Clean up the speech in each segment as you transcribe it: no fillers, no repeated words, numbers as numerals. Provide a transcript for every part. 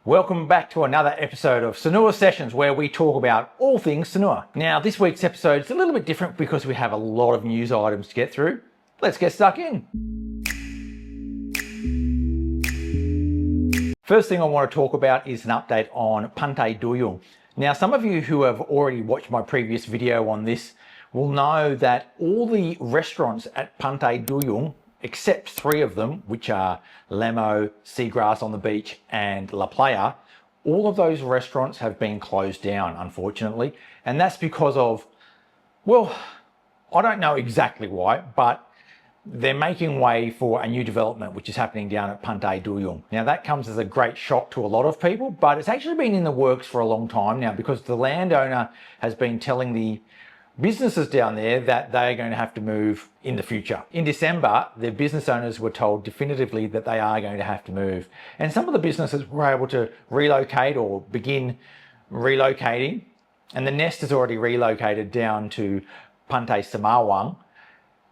Welcome back to another episode of Sanur Sessions, where we talk about all things Sanur. Now, this week's episode is a little bit different because we have a lot of news items to get through. Let's get stuck in. First thing I want to talk about is an update on Pantai Duyung. Now, some of you who have already watched my previous video on this will know that all the restaurants at Pantai Duyung, except 3 of them, which are Lemo, Seagrass on the Beach, and La Playa, all of those restaurants have been closed down, unfortunately. And that's because of, well, I don't know exactly why, but they're making way for a new development which is happening down at Pantai Duyung. Now, that comes as a great shock to a lot of people, but it's actually been in the works for a long time now, because the landowner has been telling the businesses down there that they are going to have to move in the future. In December, the business owners were told definitively that they are going to have to move. And some of the businesses were able to relocate or begin relocating. And the nest has already relocated down to Pantai Semawang.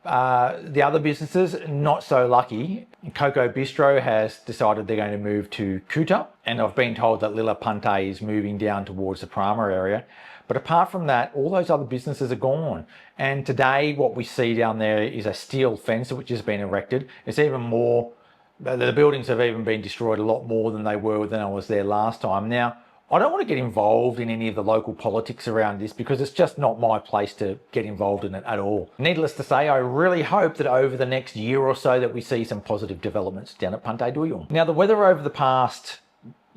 The other businesses, not so lucky. Coco Bistro has decided they're going to move to Kuta. And I've been told that Lila Pantai is moving down towards the Prama area. But apart from that, all those other businesses are gone. And today, what we see down there is a steel fence which has been erected. It's even more, the buildings have even been destroyed a lot more than they were when I was there last time. Now, I don't want to get involved in any of the local politics around this because it's just not my place to get involved in it at all. Needless to say, I really hope that over the next year or so that we see some positive developments down at Pantai Duyung. Now, the weather over the past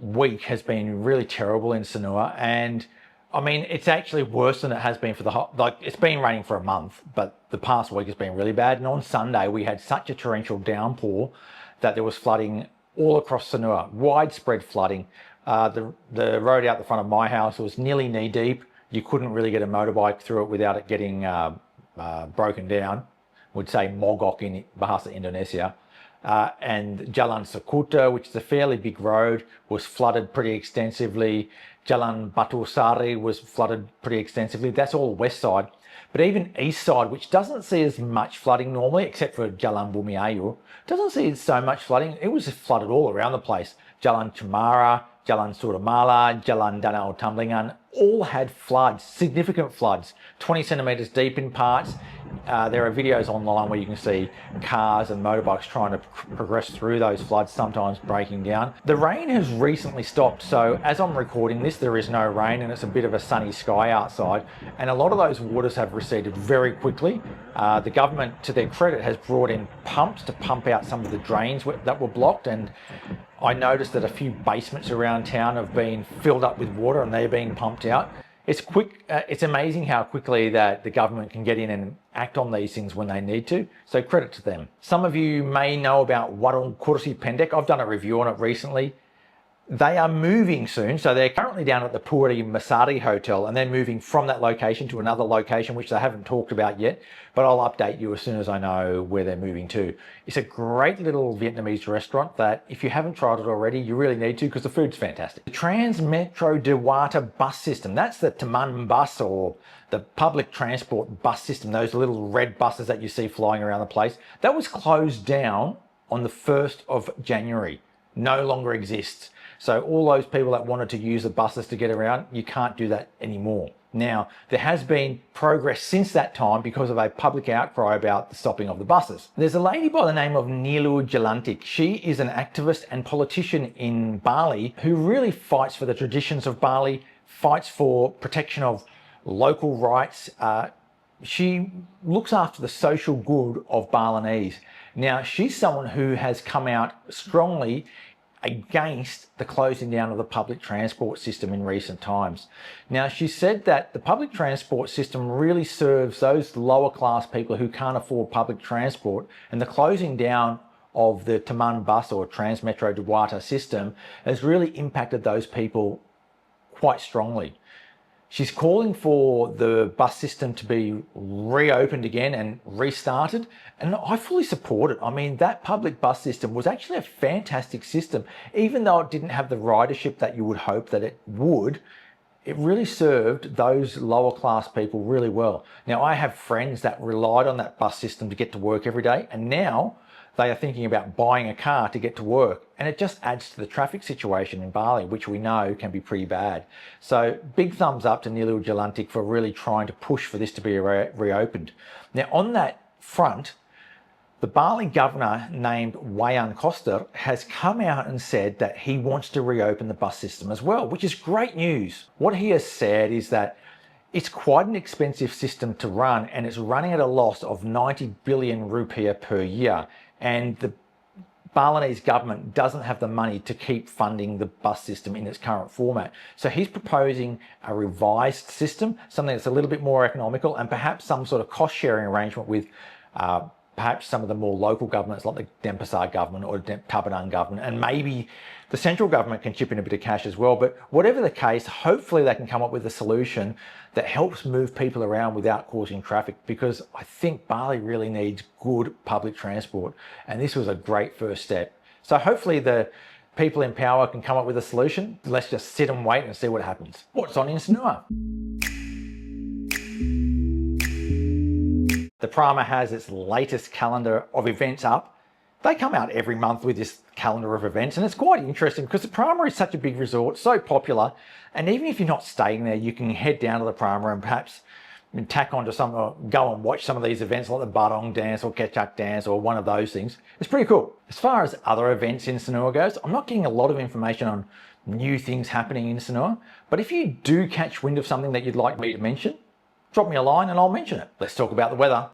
week has been really terrible in Sanur, and I mean, it's actually worse than it has been for it's been raining for a month, but the past week has been really bad. And on Sunday, we had such a torrential downpour that there was flooding all across Sanur, widespread flooding. The road out the front of my house was nearly knee deep. You couldn't really get a motorbike through it without it getting broken down. We'd say mogok in Bahasa Indonesia. And Jalan Sakuta, which is a fairly big road, was flooded pretty extensively. Jalan Batu Sari was flooded pretty extensively. That's all west side. But even east side, which doesn't see as much flooding normally, except for Jalan Bumi Ayu, doesn't see so much flooding. It was flooded all around the place. Jalan Cemara, Jalan Suramala, Jalan Danau Tamblingan, all had floods, significant floods, 20 centimetres deep in parts. There are videos online where you can see cars and motorbikes trying to progress through those floods, sometimes breaking down. The rain has recently stopped, so as I'm recording this, there is no rain and it's a bit of a sunny sky outside, and a lot of those waters have receded very quickly. The government, to their credit, has brought in pumps to pump out some of the drains that were blocked, and I noticed that a few basements around town have been filled up with water and they're being pumped out. It's quick. It's amazing how quickly that the government can get in and act on these things when they need to. So credit to them. Some of you may know about Warung Kursi Pendek. I've done a review on it recently. They are moving soon. So they're currently down at the Puri Masari Hotel, and they're moving from that location to another location, which they haven't talked about yet, but I'll update you as soon as I know where they're moving to. It's a great little Vietnamese restaurant that if you haven't tried it already, you really need to, because the food's fantastic. The Trans Metro Dewata bus system, that's the Teman Bus, or the public transport bus system, those little red buses that you see flying around the place, that was closed down on the 1st of January. No longer exists. So all those people that wanted to use the buses to get around, you can't do that anymore. Now, there has been progress since that time because of a public outcry about the stopping of the buses. There's a lady by the name of Nilu Jelantik. She is an activist and politician in Bali who really fights for the traditions of Bali, fights for protection of local rights. She looks after the social good of Balinese. Now, she's someone who has come out strongly against the closing down of the public transport system in recent times. Now, she said that the public transport system really serves those lower class people who can't afford public transport, and the closing down of the Teman Bus or Transmetro Dewata system has really impacted those people quite strongly. She's calling for the bus system to be reopened again and restarted, and I fully support it. I mean, that public bus system was actually a fantastic system. Even though it didn't have the ridership that you would hope that it would, it really served those lower class people really well. Now, I have friends that relied on that bus system to get to work every day, and now they are thinking about buying a car to get to work. And it just adds to the traffic situation in Bali, which we know can be pretty bad. So big thumbs up to Nilil Jalantik for really trying to push for this to be reopened. Now, on that front, the Bali governor named Wayan Koster has come out and said that he wants to reopen the bus system as well, which is great news. What he has said is that it's quite an expensive system to run, and it's running at a loss of 90 billion rupiah per year. And the Balinese government doesn't have the money to keep funding the bus system in its current format. So he's proposing a revised system, something that's a little bit more economical, and perhaps some sort of cost sharing arrangement with perhaps some of the more local governments like the Denpasar government or the Tabanan government, and maybe the central government can chip in a bit of cash as well. But whatever the case, hopefully they can come up with a solution that helps move people around without causing traffic, because I think Bali really needs good public transport, and this was a great first step. So hopefully the people in power can come up with a solution. Let's just sit and wait and see what happens. What's on in Sanur? The Prama has its latest calendar of events up. They come out every month with this calendar of events, and it's quite interesting because the Prama is such a big resort, so popular, and even if you're not staying there, you can head down to the Prama and perhaps tack onto some, or go and watch some of these events like the Barong dance or Kechak dance or one of those things. It's pretty cool. As far as other events in Sanur goes, I'm not getting a lot of information on new things happening in Sanur, but if you do catch wind of something that you'd like me to mention, drop me a line and I'll mention it. Let's talk about the weather.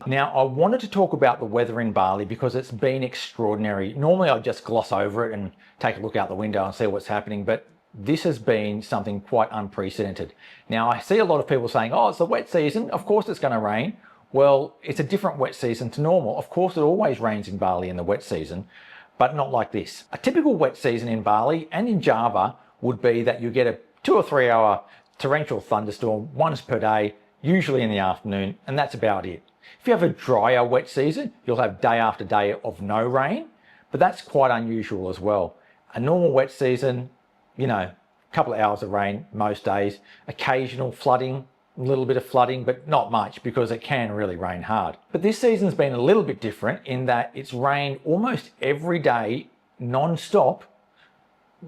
Now, I wanted to talk about the weather in Bali because it's been extraordinary. Normally I just gloss over it and take a look out the window and see what's happening, but this has been something quite unprecedented. Now, I see a lot of people saying, oh, it's the wet season, of course it's going to rain. Well, it's a different wet season to normal. Of course, it always rains in Bali in the wet season, but not like this. A typical wet season in Bali and in Java would be that you get a 2 or 3 hour torrential thunderstorm once per day, usually in the afternoon, and that's about it. If you have a drier wet season, you'll have day after day of no rain, but that's quite unusual as well. A normal wet season, you know, a couple of hours of rain most days, occasional flooding, a little bit of flooding, but not much because it can really rain hard. But this season's been a little bit different in that it's rained almost every day, non-stop,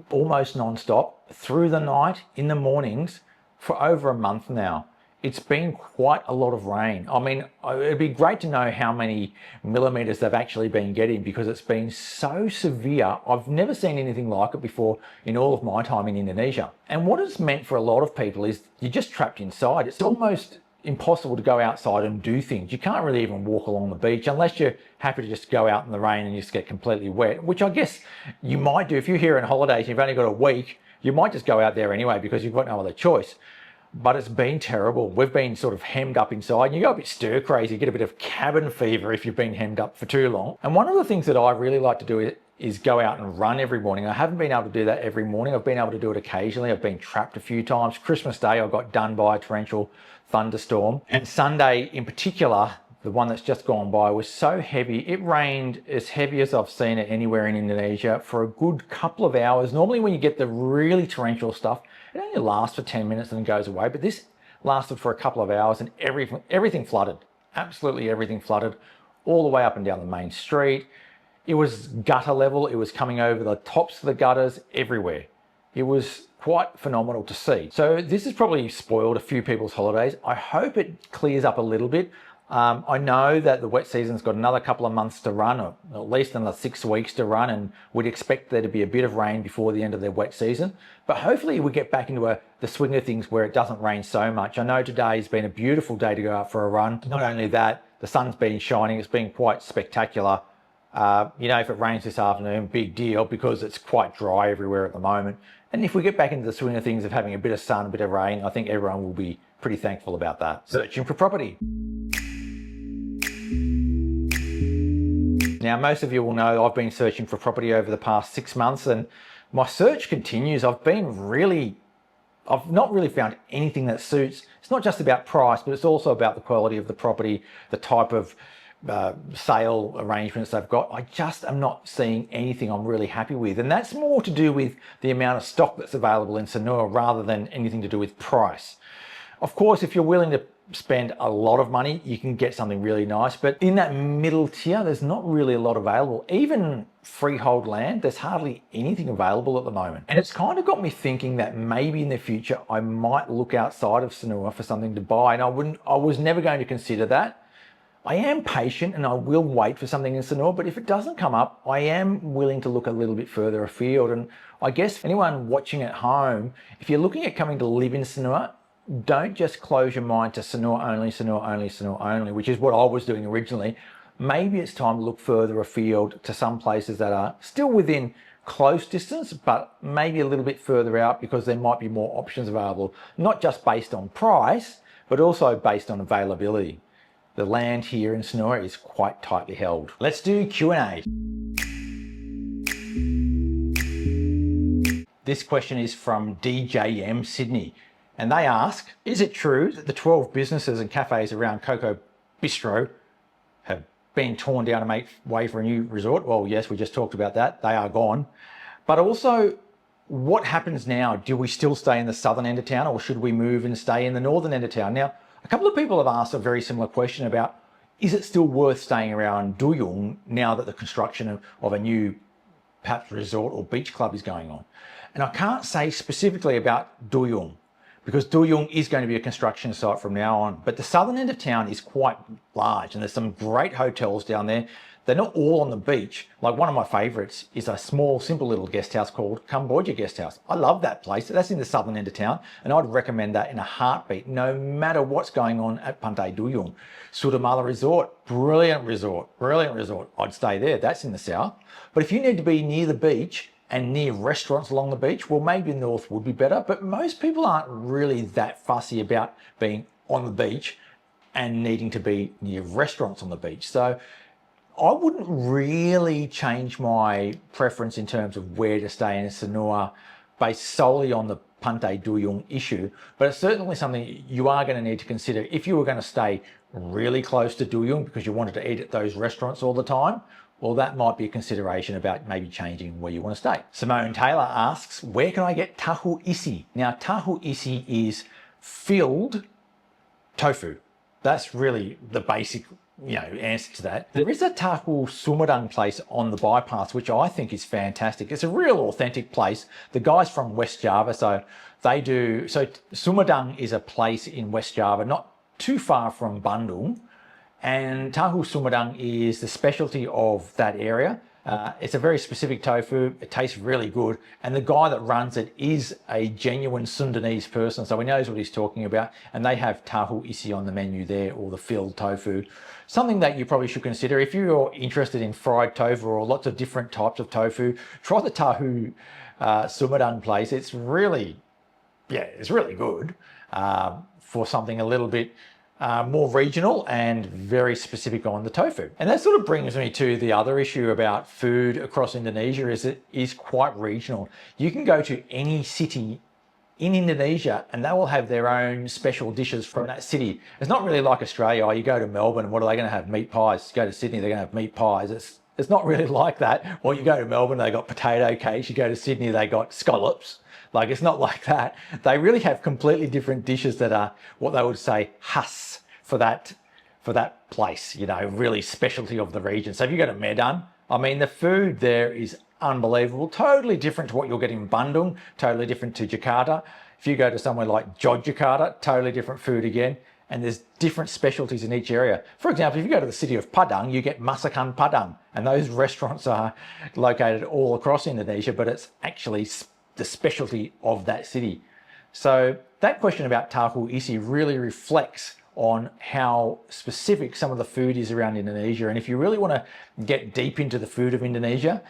almost non-stop, through the night, in the mornings, for over a month now. It's been quite a lot of rain. I mean, it'd be great to know how many millimeters they've actually been getting because it's been so severe. I've never seen anything like it before in all of my time in Indonesia. And what it's meant for a lot of people is you're just trapped inside. It's almost impossible to go outside and do things. You can't really even walk along the beach unless you're happy to just go out in the rain and just get completely wet, which I guess you might do. If you're here on holidays and you've only got a week, you might just go out there anyway because you've got no other choice. But it's been terrible. We've been sort of hemmed up inside. You go a bit stir crazy, you get a bit of cabin fever if you've been hemmed up for too long. And one of the things that I really like to do is go out and run every morning. I haven't been able to do that every morning. I've been able to do it occasionally. I've been trapped a few times. Christmas Day, I got done by a torrential thunderstorm. And Sunday in particular, the one that's just gone by, was so heavy. It rained as heavy as I've seen it anywhere in Indonesia for a good couple of hours. Normally when you get the really torrential stuff, it only lasts for 10 minutes and goes away, but this lasted for a couple of hours and everything flooded. Absolutely everything flooded all the way up and down the main street. It was gutter level. It was coming over the tops of the gutters everywhere. It was quite phenomenal to see. So this has probably spoiled a few people's holidays. I hope it clears up a little bit. I know that the wet season's got another couple of months to run, or at least another 6 weeks to run, and we'd expect there to be a bit of rain before the end of their wet season. But hopefully we get back into the swing of things where it doesn't rain so much. I know today's been a beautiful day to go out for a run. Not only that, the sun's been shining. It's been quite spectacular. You know, if it rains this afternoon, big deal because it's quite dry everywhere at the moment. And if we get back into the swing of things of having a bit of sun, a bit of rain, I think everyone will be pretty thankful about that. Searching for property. Now, most of you will know I've been searching for property over the past 6 months, and my search continues. I've not really found anything that suits. It's not just about price, but it's also about the quality of the property, the type of sale arrangements they've got. I just am not seeing anything I'm really happy with. And that's more to do with the amount of stock that's available in Sanur rather than anything to do with price. Of course, if you're willing to spend a lot of money, you can get something really nice. But in that middle tier, there's not really a lot available. Even freehold land, there's hardly anything available at the moment. And it's kind of got me thinking that maybe in the future, I might look outside of Sanur for something to buy. And I was never going to consider that. I am patient and I will wait for something in Sanur, but if it doesn't come up, I am willing to look a little bit further afield. And I guess for anyone watching at home, if you're looking at coming to live in Sanur, don't just close your mind to Sanur only, Sanur only, Sanur only, which is what I was doing originally. Maybe it's time to look further afield to some places that are still within close distance, but maybe a little bit further out because there might be more options available, not just based on price, but also based on availability. The land here in Sanur is quite tightly held. Let's do Q&A. This question is from DJM Sydney, and they ask, is it true that the 12 businesses and cafes around Coco Bistro have been torn down to make way for a new resort? Well, yes, we just talked about that. They are gone. But also, what happens now? Do we still stay in the southern end of town, or should we move and stay in the northern end of town? Now, a couple of people have asked a very similar question about, is it still worth staying around Duyung now that the construction of a new perhaps resort or beach club is going on? And I can't say specifically about Duyung because Duyung is going to be a construction site from now on, but the southern end of town is quite large and there's some great hotels down there. They're not all on the beach. Like one of my favorites is a small, simple little guest house called Cambodia Guest House. I love that place. That's in the southern end of town, and I'd recommend that in a heartbeat, no matter what's going on at Pantai Duyung. Suramala Resort, brilliant resort, brilliant resort. I'd stay there. That's in the south. But if you need to be near the beach and near restaurants along the beach, well, maybe the north would be better, but most people aren't really that fussy about being on the beach and needing to be near restaurants on the beach. So I wouldn't really change my preference in terms of where to stay in Sanur based solely on the Pantai Duyung issue, but it's certainly something you are going to need to consider if you were going to stay really close to Duyung because you wanted to eat at those restaurants all the time. Well, that might be a consideration about maybe changing where you want to stay. Simone Taylor asks, where can I get tahu isi? Now, tahu isi is filled tofu. That's really the basic answer to that. There is a tahu sumedang place on the bypass, which I think is fantastic. It's a real authentic place. The guy's from West Java, so Sumedang is a place in West Java, not too far from Bandung, and tahu sumedang is the specialty of that area. It's a very specific tofu. It tastes really good. And the guy that runs it is a genuine Sundanese person, so he knows what he's talking about. And they have tahu isi on the menu there, or the filled tofu. Something that you probably should consider if you're interested in fried tofu or lots of different types of tofu. Try the tahu sumedang place. It's really good for something a little bit more regional and very specific on the tofu. And that sort of brings me to the other issue about food across Indonesia is it is quite regional. You can go to any city in Indonesia and they will have their own special dishes from that city. It's not really like Australia. You go to Melbourne, what are they going to have? Meat pies. You go to Sydney, they're going to have meat pies. It's not really like that. Well, you go to Melbourne, they got potato cakes. You go to Sydney, they got scallops. Like, it's not like that. They really have completely different dishes that are what they would say khas for that place, really specialty of the region. So if you go to Medan, I mean, the food there is unbelievable, totally different to what you'll get in Bandung, totally different to Jakarta. If you go to somewhere like Yogyakarta, totally different food again. And there's different specialties in each area. For example, if you go to the city of Padang, you get Masakan Padang. And those restaurants are located all across Indonesia, but it's actually the specialty of that city. So that question about tahu isi really reflects on how specific some of the food is around Indonesia. And if you really want to get deep into the food of Indonesia,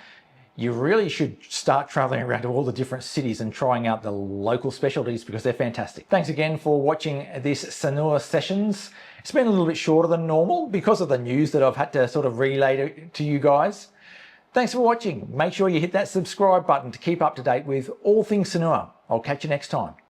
you really should start traveling around to all the different cities and trying out the local specialties because they're fantastic. Thanks again for watching this Sanur Sessions. It's been a little bit shorter than normal because of the news that I've had to sort of relay to you guys. Thanks for watching. Make sure you hit that subscribe button to keep up to date with all things Sanur. I'll catch you next time.